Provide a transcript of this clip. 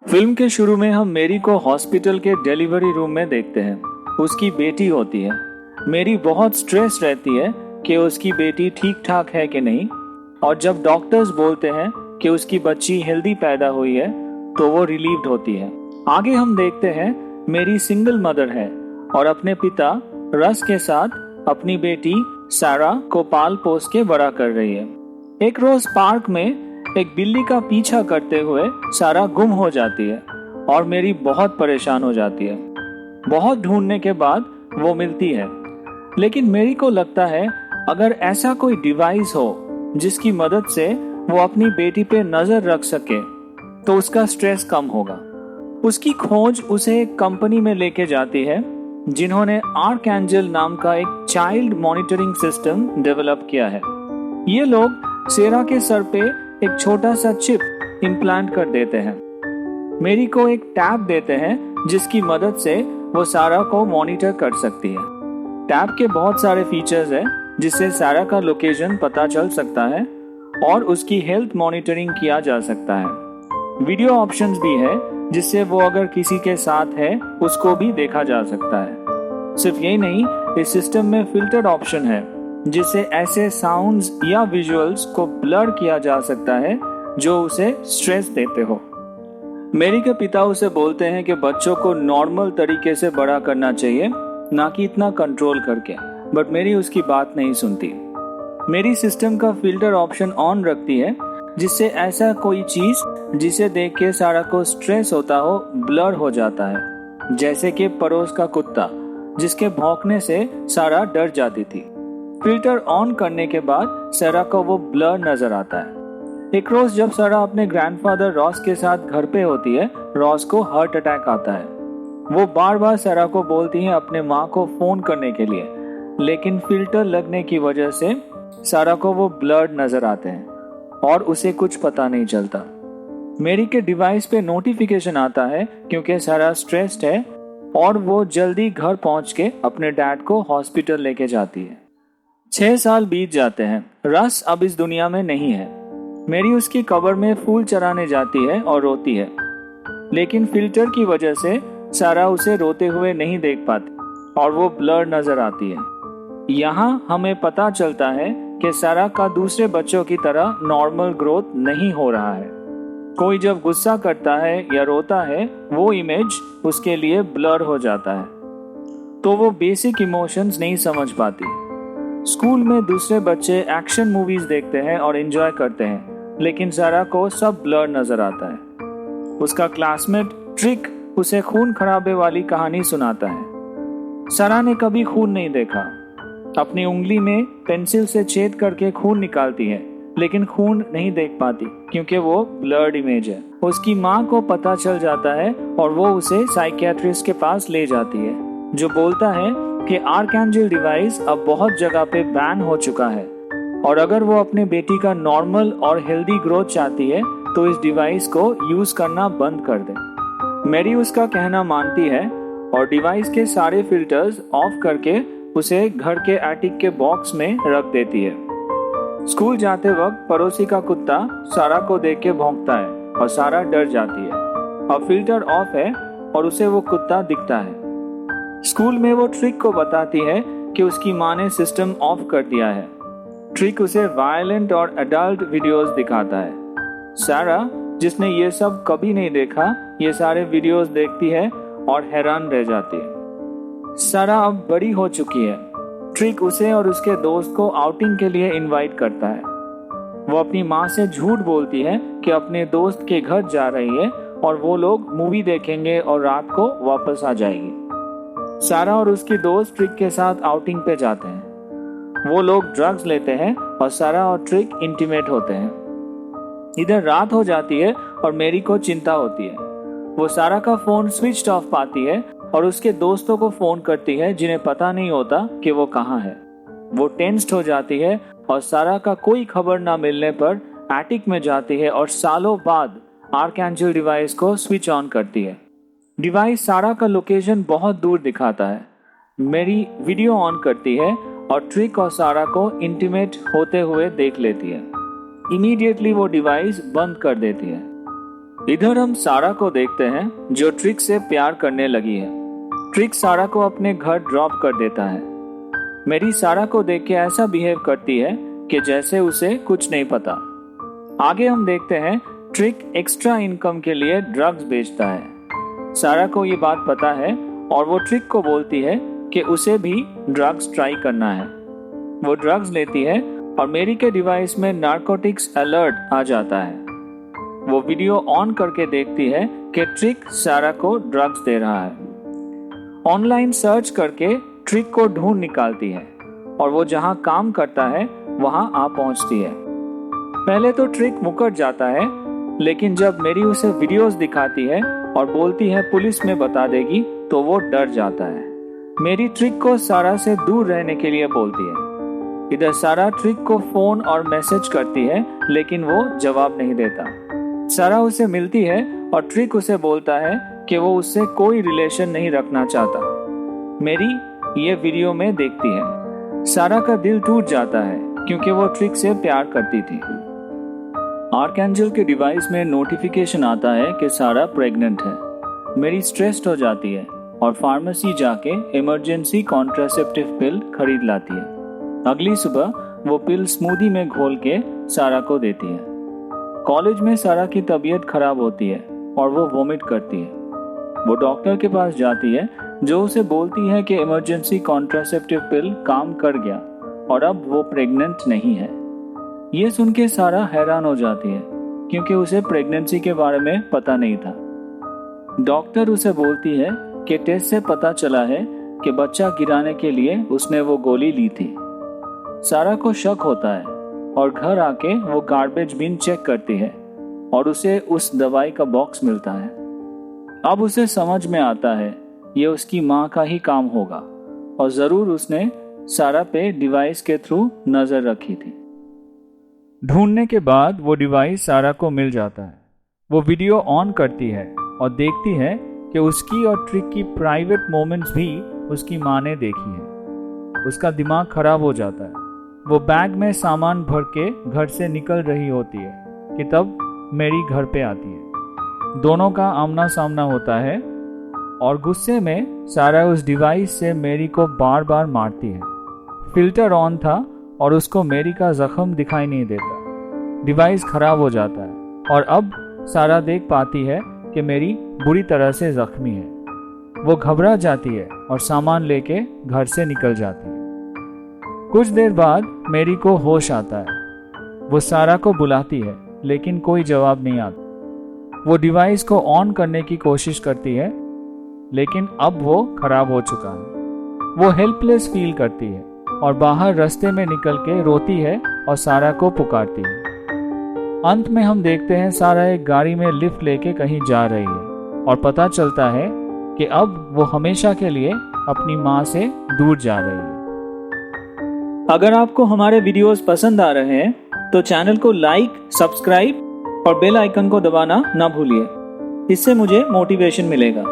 Film के शुरू में हम मेरी को हॉस्पिटल के डिलीवरी रूम में देखते हैं। उसकी बेटी होती है। मेरी बहुत स्ट्रेस रहती है कि उसकी बेटी ठीक ठाक है कि नहीं, और जब डॉक्टर्स बोलते हैं कि उसकी बच्ची हेल्दी पैदा हुई है तो वो रिलीव्ड होती है। आगे हम देखते हैं मेरी सिंगल मदर है और अपने पिता रस के साथ अपनी बेटी सारा को पाल पोस के बड़ा कर रही है। एक रोज पार्क में एक बिल्ली का पीछा करते हुए सारा गुम हो जाती है और मेरी बहुत परेशान हो जाती है। बहुत ढूंढने के बाद वो मिलती है, लेकिन मेरी को लगता है अगर ऐसा कोई डिवाइस हो जिसकी मदद से वो अपनी बेटी पे नजर रख सके तो उसका स्ट्रेस कम होगा। उसकी खोज उसे एक कंपनी में लेके जाती है जिन्होंने आर्कएंजल नाम का एक चाइल्ड मॉनिटरिंग सिस्टम डेवलप किया है। ये लोग सेरा के सर पे एक छोटा सा चिप इम्प्लांट कर देते हैं। मेरी को एक टैब देते हैं जिसकी मदद से वो सारा को मॉनिटर कर सकती है। टैब के बहुत सारे फीचर्स हैं जिससे सारा का लोकेशन पता चल सकता है और उसकी हेल्थ मॉनिटरिंग किया जा सकता है। वीडियो ऑप्शंस भी है जिससे वो अगर किसी के साथ है उसको भी देखा जा सकता है। सिर्फ यही नहीं, इस सिस्टम में फिल्टर ऑप्शन है जिससे ऐसे साउंड्स या विजुअल्स को ब्लर किया जा सकता है जो उसे स्ट्रेस देते हो। मेरी के पिता उसे बोलते हैं कि बच्चों को नॉर्मल तरीके से बड़ा करना चाहिए, ना कि इतना कंट्रोल करके, बट मेरी उसकी बात नहीं सुनती। मेरी सिस्टम का फिल्टर ऑप्शन ऑन रखती है जिससे ऐसा कोई चीज जिसे देख के सारा को स्ट्रेस होता हो ब्लर हो जाता है, जैसे कि पड़ोस का कुत्ता जिसके भौंकने से सारा डर जाती थी। फिल्टर ऑन करने के बाद सारा को वो ब्लर नजर आता है। एक रोज जब सारा अपने ग्रैंडफादर रॉस के साथ घर पे होती है, रॉस को हार्ट अटैक आता है। वो बार बार सारा को बोलती है अपने माँ को फोन करने के लिए, लेकिन फिल्टर लगने की वजह से सारा को वो ब्लर नजर आते हैं और उसे कुछ पता नहीं चलता। मेरी के डिवाइस पे नोटिफिकेशन आता है क्योंकि सारा स्ट्रेस्ड है और वो जल्दी घर पहुंच के अपने डैड को हॉस्पिटल लेके जाती है। 6 साल बीत जाते हैं। रस अब इस दुनिया में नहीं है। मेरी उसकी कब्र में फूल चढ़ाने जाती है और रोती है, लेकिन फिल्टर की वजह से सारा उसे रोते हुए नहीं देख पाती और वो ब्लर नजर आती है। यहाँ हमें पता चलता है कि सारा का दूसरे बच्चों की तरह नॉर्मल ग्रोथ नहीं हो रहा है। कोई जब गुस्सा करता है या रोता है वो इमेज उसके लिए ब्लर हो जाता है, तो वो बेसिक इमोशंस नहीं समझ पाती। स्कूल में दूसरे बच्चे एक्शन मूवीज देखते हैं और एंजॉय करते हैं, लेकिन सारा को सब ब्लर नजर आता है। उसका क्लासमेट ट्रिक उसे खून खराबे वाली कहानी सुनाता है। सारा ने कभी खून नहीं देखा। अपनी उंगली में पेंसिल से छेद करके खून निकालती है, लेकिन खून नहीं देख पाती क्योंकि वो ब्लर्ड इमेज है। उसकी माँ को पता चल जाता है और वो उसे साइकियाट्रिस्ट के पास ले जाती है, जो बोलता है कि आर्कएंजल डिवाइस अब बहुत जगह पे बैन हो चुका है और अगर वो अपने बेटी का नॉर्मल और हेल्दी ग्रोथ चाहती है तो इस डिवाइस को यूज करना बंद कर दे। मेरी उसका कहना मानती है और डिवाइस के सारे फिल्टर्स ऑफ करके उसे घर के एटिक के बॉक्स में रख देती है। स्कूल जाते वक्त पड़ोसी का कुत्ता सारा को देख के भौंकता है और सारा डर जाती है। अब फिल्टर ऑफ है और उसे वो कुत्ता दिखता है। स्कूल में वो ट्रिक को बताती है कि उसकी माँ ने सिस्टम ऑफ कर दिया है। ट्रिक उसे वायलेंट और एडल्ट वीडियोस दिखाता है। सारा, जिसने ये सब कभी नहीं देखा, ये सारे वीडियोस देखती है और हैरान रह जाती है। सारा अब बड़ी हो चुकी है। ट्रिक उसे और उसके दोस्त को आउटिंग के लिए इनवाइट करता है। वो अपनी माँ से झूठ बोलती है कि अपने दोस्त के घर जा रही है और वो लोग मूवी देखेंगे और रात को वापस आ जाएगी। सारा और उसकी दोस्त ट्रिक के साथ आउटिंग पे जाते हैं। वो लोग ड्रग्स लेते हैं और सारा और ट्रिक इंटीमेट होते हैं। इधर रात हो जाती है और मेरी को चिंता होती है। वो सारा का फोन स्विच ऑफ पाती है और उसके दोस्तों को फोन करती है जिन्हें पता नहीं होता कि वो कहाँ है। वो टेंस्ड हो जाती है और सारा का कोई खबर ना मिलने पर एटिक में जाती है और सालों बाद आर्कएंजल डिवाइस को स्विच ऑन करती है। डिवाइस सारा का लोकेशन बहुत दूर दिखाता है। मेरी वीडियो ऑन करती है और ट्रिक और सारा को इंटीमेट होते हुए देख लेती है। इमीडिएटली वो डिवाइस बंद कर देती है। इधर हम सारा को देखते हैं जो ट्रिक से प्यार करने लगी है। ट्रिक सारा को अपने घर ड्रॉप कर देता है। मेरी सारा को देख के ऐसा बिहेव करती है कि जैसे उसे कुछ नहीं पता। आगे हम देखते हैं ट्रिक एक्स्ट्रा इनकम के लिए ड्रग्स बेचता है। सारा को ये बात पता है और वो ट्रिक को बोलती है कि उसे भी ड्रग्स ट्राई करना है। वो ड्रग्स लेती है और मेरी के डिवाइस में नारकोटिक्स अलर्ट आ जाता है। वो वीडियो ऑन करके देखती है कि ट्रिक सारा को ड्रग्स दे रहा है। ऑनलाइन सर्च करके ट्रिक को ढूंढ निकालती है और वो जहां काम करता है वहां आ पहुंचती है। पहले तो ट्रिक मुकर जाता है, लेकिन जब मेरी उसे वीडियोस दिखाती है और बोलती है पुलिस में बता देगी तो वो डर जाता है। मेरी ट्रिक को सारा से दूर रहने के लिए बोलती है। इधर सारा ट्रिक को फोन और मैसेज करती है, लेकिन वो जवाब नहीं देता। सारा उसे मिलती है और ट्रिक उसे बोलता है कि वो उससे कोई रिलेशन नहीं रखना चाहता। मेरी ये वीडियो में देखती है। सारा का दिल टूट जाता है क्योंकि वो ट्रिक से प्यार करती थी। आर्कएंजल के डिवाइस में नोटिफिकेशन आता है कि सारा प्रेग्नेंट है। मेरी स्ट्रेस्ड हो जाती है और फार्मेसी जाके इमरजेंसी कॉन्ट्रासेप्टिव पिल खरीद लाती है। अगली सुबह वो पिल स्मूदी में घोल के सारा को देती है। कॉलेज में सारा की तबीयत खराब होती है और वो वोमिट करती है। वो डॉक्टर के पास जाती है जो उसे बोलती है कि इमरजेंसी कॉन्ट्रासेप्टिव पिल काम कर गया और अब वो प्रेग्नेंट नहीं है। ये सुन के सारा हैरान हो जाती है क्योंकि उसे प्रेगनेंसी के बारे में पता नहीं था। डॉक्टर उसे बोलती है कि टेस्ट से पता चला है कि बच्चा गिराने के लिए उसने वो गोली ली थी। सारा को शक होता है और घर आके वो गार्बेज बिन चेक करती है और उसे उस दवाई का बॉक्स मिलता है। अब उसे समझ में आता है ये उसकी माँ का ही काम होगा और जरूर उसने सारा पे डिवाइस के थ्रू नजर रखी थी। ढूंढने के बाद वो डिवाइस सारा को मिल जाता है। वो वीडियो ऑन करती है और देखती है कि उसकी और ट्रिक की प्राइवेट मोमेंट्स भी उसकी माँ ने देखी है। उसका दिमाग खराब हो जाता है। वो बैग में सामान भर के घर से निकल रही होती है कि तब मेरी घर पे आती है। दोनों का आमना सामना होता है और गुस्से में सारा उस डिवाइस से मेरी को बार बार मारती है। फिल्टर ऑन था और उसको मेरी का जख्म दिखाई नहीं देता। डिवाइस खराब हो जाता है और अब सारा देख पाती है कि मेरी बुरी तरह से जख्मी है। वो घबरा जाती है और सामान लेके घर से निकल जाती है। कुछ देर बाद मेरी को होश आता है। वो सारा को बुलाती है लेकिन कोई जवाब नहीं आता। वो डिवाइस को ऑन करने की कोशिश करती है लेकिन अब वो खराब हो चुका है। वो हेल्पलेस फील करती है और बाहर रास्ते में निकल के रोती है और सारा को पुकारती है। अंत में हम देखते हैं सारा एक गाड़ी में लिफ्ट लेके कहीं जा रही है और पता चलता है कि अब वो हमेशा के लिए अपनी माँ से दूर जा रही है। अगर आपको हमारे वीडियोस पसंद आ रहे हैं तो चैनल को लाइक, सब्सक्राइब और बेल आइकन को दबाना ना भूलिए। इससे मुझे मोटिवेशन मिलेगा।